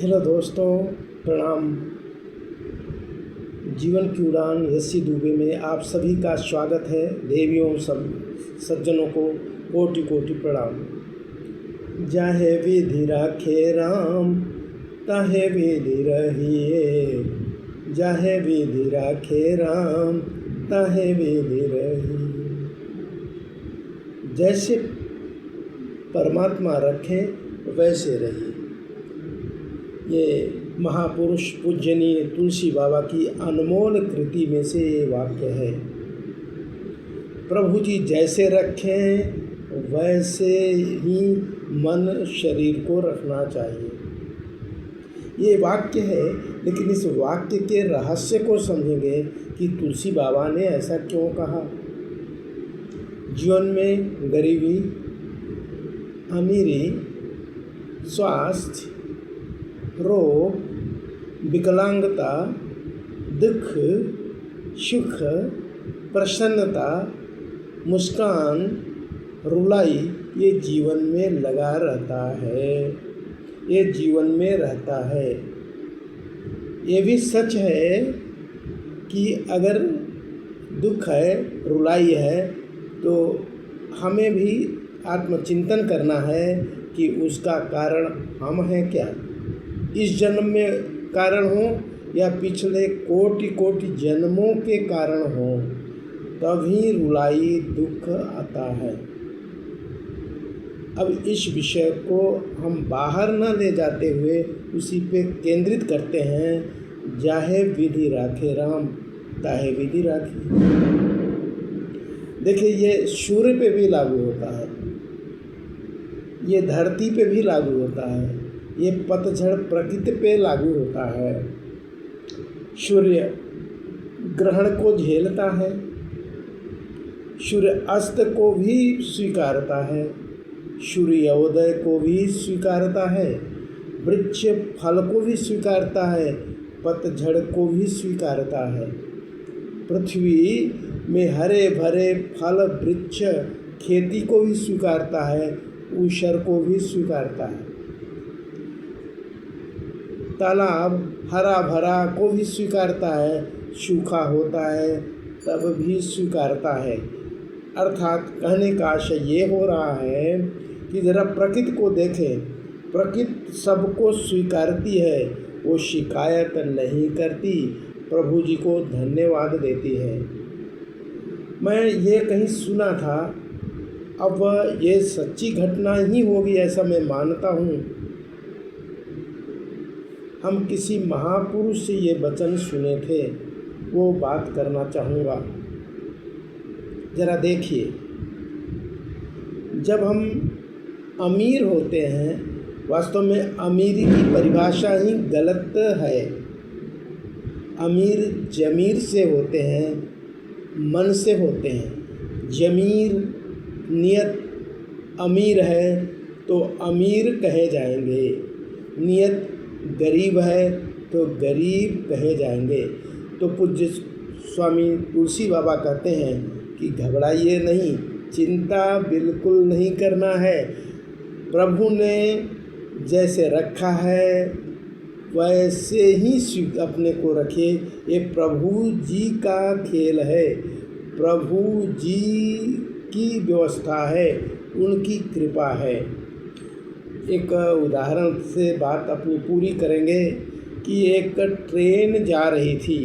Hello दोस्तों, प्रणाम। जीवन की उड़ान यस्सी दुबे में आप सभी का स्वागत है। देवियों सब सज्जनों को कोटि कोटि प्रणाम। जाहे विधि राखे राम ताहे विधि रहिए, जाहे विधि राखे राम ताहे विधि रहिए। जैसे परमात्मा रखे वैसे रहिए। ये महापुरुष पूजनीय तुलसी बाबा की अनमोल कृति में से ये वाक्य है। प्रभु जी जैसे रखें वैसे ही मन शरीर को रखना चाहिए। ये वाक्य है, लेकिन इस वाक्य के रहस्य को समझेंगे कि तुलसी बाबा ने ऐसा क्यों कहा। जीवन में गरीबी, अमीरी, स्वास्थ्य, रोग, विकलांगता, दुख, सुख, प्रसन्नता, मुस्कान, रुलाई ये जीवन में लगा रहता है, ये जीवन में रहता है। ये भी सच है कि अगर दुख है, रुलाई है, तो हमें भी आत्मचिंतन करना है कि उसका कारण हम हैं क्या। इस जन्म में कारण हो या पिछले कोटि कोटि जन्मों के कारण हो, तभी रुलाई दुख आता है। अब इस विषय को हम बाहर न ले जाते हुए उसी पे केंद्रित करते हैं। जाहे विधि राखे राम ताहे विधि राखी। देखिए, ये सूर्य पे भी लागू होता है, ये धरती पे भी लागू होता है, ये पतझड़ प्रकृति पे लागू होता है। सूर्य ग्रहण को झेलता है, सूर्य अस्त को भी स्वीकारता है, सूर्योदय को भी स्वीकारता है, वृक्ष फल को भी स्वीकारता है, पतझड़ को भी स्वीकारता है। पृथ्वी में हरे भरे फल वृक्ष खेती को भी स्वीकारता है, ऊषर को भी स्वीकारता है। तालाब हरा भरा को भी स्वीकारता है, सूखा होता है तब भी स्वीकारता है। अर्थात कहने का आशय ये हो रहा है कि जरा प्रकृति को देखें। प्रकृति सबको स्वीकारती है, वो शिकायत नहीं करती, प्रभु जी को धन्यवाद देती है। मैं ये कहीं सुना था, अब ये सच्ची घटना ही होगी ऐसा मैं मानता हूँ। हम किसी महापुरुष से ये वचन सुने थे, वो बात करना चाहूँगा। ज़रा देखिए, जब हम अमीर होते हैं, वास्तव में अमीरी की परिभाषा ही गलत है। अमीर जमीर से होते हैं, मन से होते हैं। जमीर नियत अमीर है तो अमीर कहे जाएंगे, नियत गरीब है तो गरीब कहे जाएंगे। तो पूज्य स्वामी तुलसी बाबा कहते हैं कि घबराइए नहीं, चिंता बिल्कुल नहीं करना है। प्रभु ने जैसे रखा है वैसे ही अपने को रखिए। ये प्रभु जी का खेल है, प्रभु जी की व्यवस्था है, उनकी कृपा है। एक उदाहरण से बात अपनी पूरी करेंगे कि एक ट्रेन जा रही थी।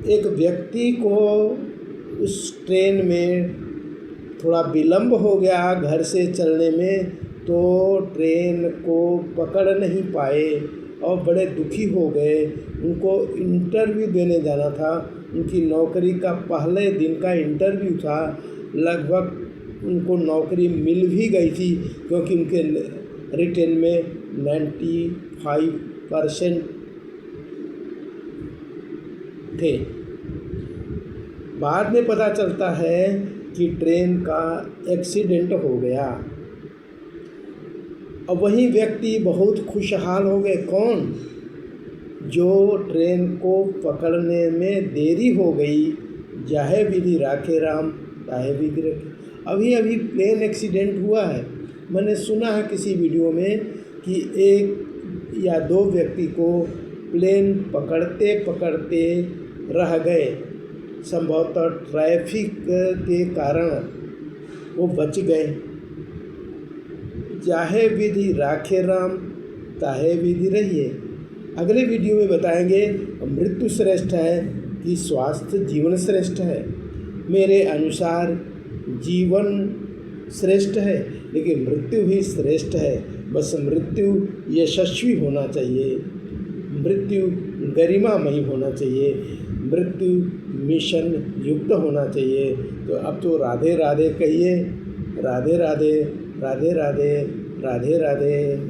एक व्यक्ति को उस ट्रेन में थोड़ा विलम्ब हो गया घर से चलने में, तो ट्रेन को पकड़ नहीं पाए और बड़े दुखी हो गए। उनको इंटरव्यू देने जाना था, उनकी नौकरी का पहले दिन का इंटरव्यू था। लगभग उनको नौकरी मिल भी गई थी, क्योंकि उनके रिटर्न में 95% थे। बाद में पता चलता है कि ट्रेन का एक्सीडेंट हो गया। अब वही व्यक्ति बहुत खुशहाल हो गए। कौन? जो ट्रेन को पकड़ने में देरी हो गई। जाहे विधि राखे राम ताहे विधि रखे। अभी प्लेन एक्सीडेंट हुआ है। मैंने सुना है किसी वीडियो में कि एक या दो व्यक्ति को प्लेन पकड़ते पकड़ते रह गए, संभवतः ट्रैफिक के कारण वो बच गए। चाहे विधि राखे राम, ताहे विधि रहिए। अगले वीडियो में बताएंगे मृत्यु श्रेष्ठ है कि स्वास्थ्य जीवन श्रेष्ठ है। मेरे अनुसार जीवन श्रेष्ठ है, लेकिन मृत्यु भी श्रेष्ठ है। बस मृत्यु यशस्वी होना चाहिए, मृत्यु गरिमामयी होना चाहिए, मृत्यु मिशन युक्त होना चाहिए। तो अब तो राधे राधे कहिए, राधे राधे, राधे राधे, राधे राधे।